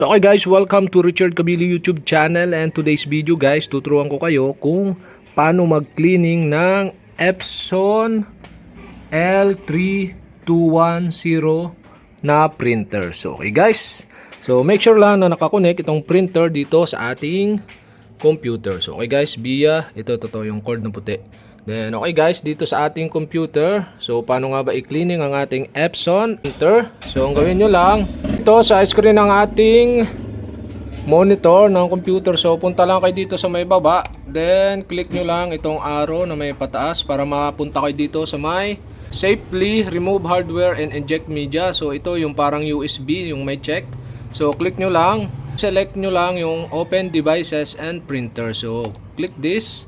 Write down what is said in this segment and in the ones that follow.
Okay guys, welcome to Richard Cabili YouTube channel, and today's video guys, tuturuan ko kayo kung paano mag-cleaning ng Epson L3210 na printer. So okay guys, so make sure lang na nakakonect itong printer dito sa ating computer. So okay guys, via ito yung cord na puti. Then okay guys, dito sa ating computer, so paano nga ba i-cleaning ang ating Epson printer? So ang gawin nyo lang, ito sa screen ng ating monitor ng computer, so punta lang kayo dito sa may baba, then click nyo lang itong arrow na may pataas para mapunta kayo dito sa may safely remove hardware and eject media. So ito yung parang USB, yung may check. So click nyo lang, select nyo lang yung open devices and printer. So click this,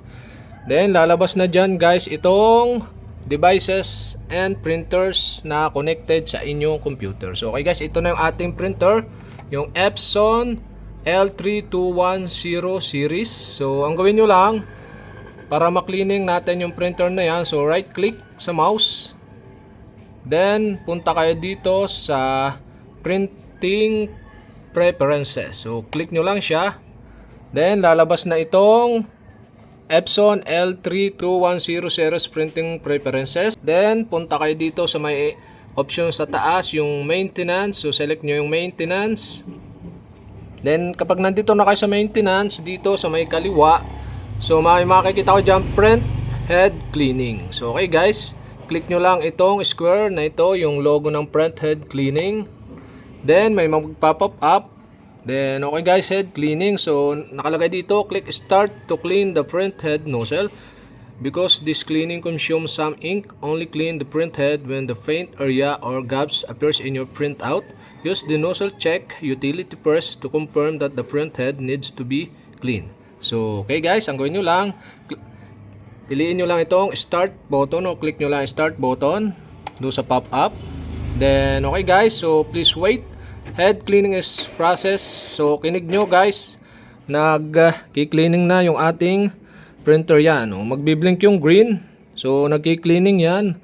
then lalabas na dyan guys itong devices and printers na connected sa inyong computer. So okay guys, ito na yung ating printer, yung Epson L3210 series. So ang gawin nyo lang para maklining natin yung printer na yan, so right click sa mouse, then punta kayo dito sa printing preferences. So click nyo lang siya, then lalabas na itong Epson L3210 series printing preferences. Then punta kayo dito sa may option sa taas, yung maintenance. So select nyo yung maintenance. Then kapag nandito na kayo sa maintenance, dito sa may kaliwa, so may makikita ko dyan print head cleaning. So okay guys, click nyo lang itong square na ito, yung logo ng print head cleaning. Then may mag-pop up. Then okay guys, head cleaning. So nakalagay dito, click start to clean the print head nozzle. Because this cleaning consumes some ink, only clean the print head when the faint area or gaps appears in your printout. Use the nozzle check utility first to confirm that the print head needs to be clean. So okay guys, ang gawin nyo lang, piliin nyo lang itong start button, o click nyo lang start button doon sa pop up. Then okay guys, so please wait. Head cleaning is process. So kinig nyo guys, nag-cleaning na yung ating printer yan. Magbiblink yung green. So nag-cleaning yan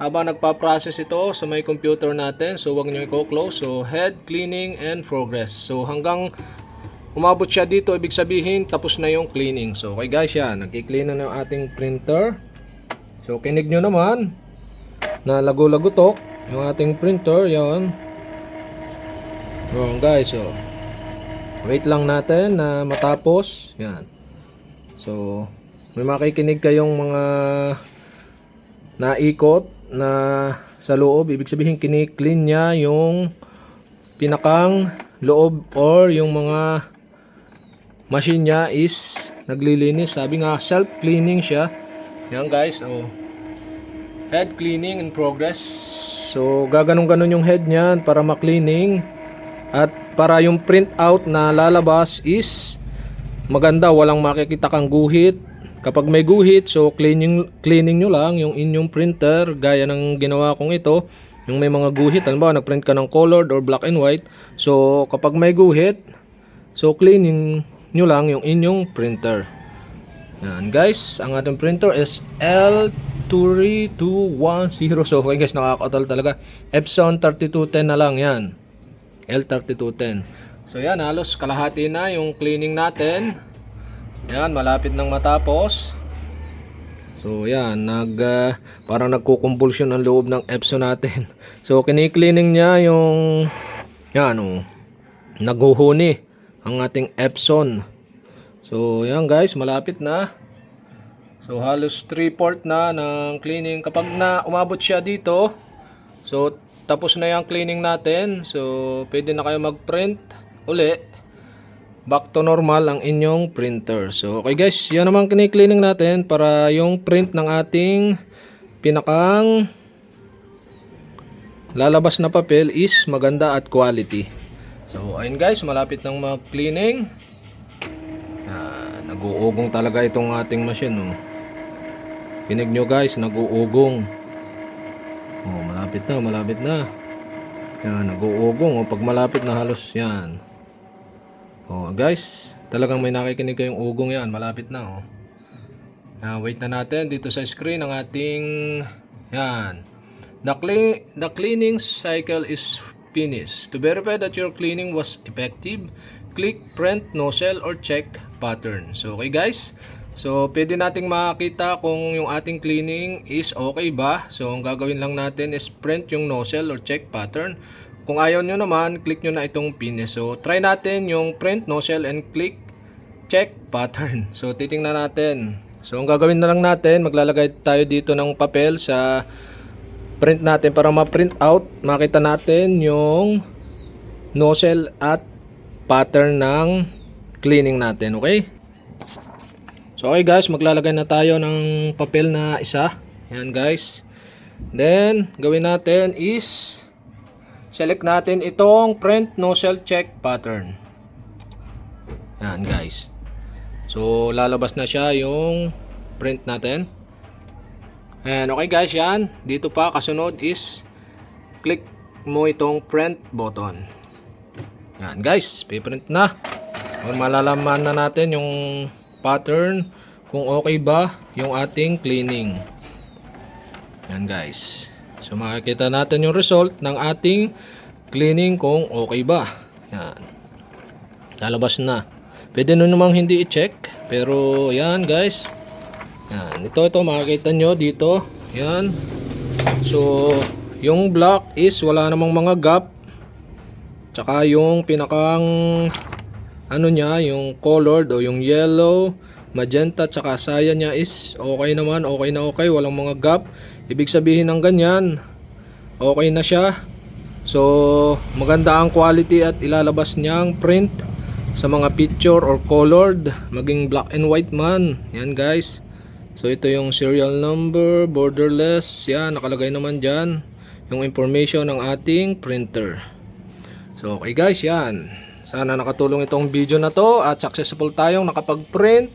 habang nagpa-process ito sa may computer natin. So wag nyo i-close. So head cleaning and progress. So hanggang umabot siya dito, ibig sabihin tapos na yung cleaning. So okay guys, yan, nag-clean na yung ating printer. So kinig nyo naman na lago-lagutok yung ating printer. Yan. So guys, so wait lang natin na matapos. Yan. So may makikinig kayong mga naikot na sa loob, ibig sabihin kini-clean niya yung pinakang loob or yung mga machine niya is naglilinis. Sabi nga self-cleaning siya. Yan guys, oh. Head cleaning in progress. So gaganon-ganon yung head niyan para ma-cleaning. At para yung printout na lalabas is maganda, walang makikita kang guhit. Kapag may guhit, so cleaning nyo lang yung inyong printer, gaya ng ginawa kong ito. Yung may mga guhit, halimbawa nagprint ka ng colored or black and white. So kapag may guhit, so cleaning nyo lang yung inyong printer. Yan guys, ang ating printer is L3210. So okay guys, nakakatal talaga. Epson 3210 na lang yan. L3210. So yan, halos kalahati na yung cleaning natin. Yan, malapit nang matapos. So yan, parang nagkukumpulsyon ang loob ng Epson natin. So kini-cleaning niya yung yan, naguhuni ang ating Epson. So yan guys, malapit na. So halos 3/4 na ng cleaning. Kapag na umabot siya dito, so tapos na yung cleaning natin. So pwede na kayo mag-print uli. Back to normal ang inyong printer. So okay guys, yan naman kini-cleaning natin para yung print ng ating pinakang lalabas na papel is maganda at quality. So ayun guys, malapit nang mag-cleaning. Nag-uugong talaga itong ating machine. Kinig nyo guys, nag-uugong. Malapit na, malapit na. Yan, nag-uugong. Pag malapit na halos yan. Guys, talagang may nakikinig kayong ugong yan. Malapit na. Wait na natin dito sa screen ang ating yan. The cleaning cycle is finish. To verify that your cleaning was effective, click print nozzle or check pattern. So okay guys, so pwede nating makita kung yung ating cleaning is okay ba. So ang gagawin lang natin is print yung nozzle or check pattern. Kung ayaw nyo naman, click nyo na itong finish. So try natin yung print nozzle and click check pattern. So titingnan natin. So ang gagawin na lang natin, maglalagay tayo dito ng papel sa print natin para ma-print out, makita natin yung nozzle at pattern ng cleaning natin, okay? So okay guys, maglalagay na tayo ng papel na isa. Yan guys. Then, gawin natin is select natin itong print nozzle check pattern. Yan guys. So lalabas na siya yung print natin. And okay guys, yan. Dito pa kasunod is click mo itong print button. Yan guys, piprint na. Malalaman na natin yung pattern kung okay ba yung ating cleaning. Yan guys. So makikita natin yung result ng ating cleaning kung okay ba. Yan. Lalabas na. Pwede nun namang hindi i-check. Pero yan guys. Yan. Ito makikita nyo dito. Yan. So yung black is wala namang mga gap. Tsaka yung pinakang ano niya, yung colored o yung yellow, magenta, tsaka saya niya is okay naman, okay na okay, walang mga gap. Ibig sabihin ng ganyan, okay na siya. So maganda ang quality at ilalabas niyang print sa mga picture or colored, maging black and white man. Yan guys. So ito yung serial number, borderless, yan, nakalagay naman dyan yung information ng ating printer. So okay guys, yan. Sana nakatulong itong video na to at successful tayong nakapag-print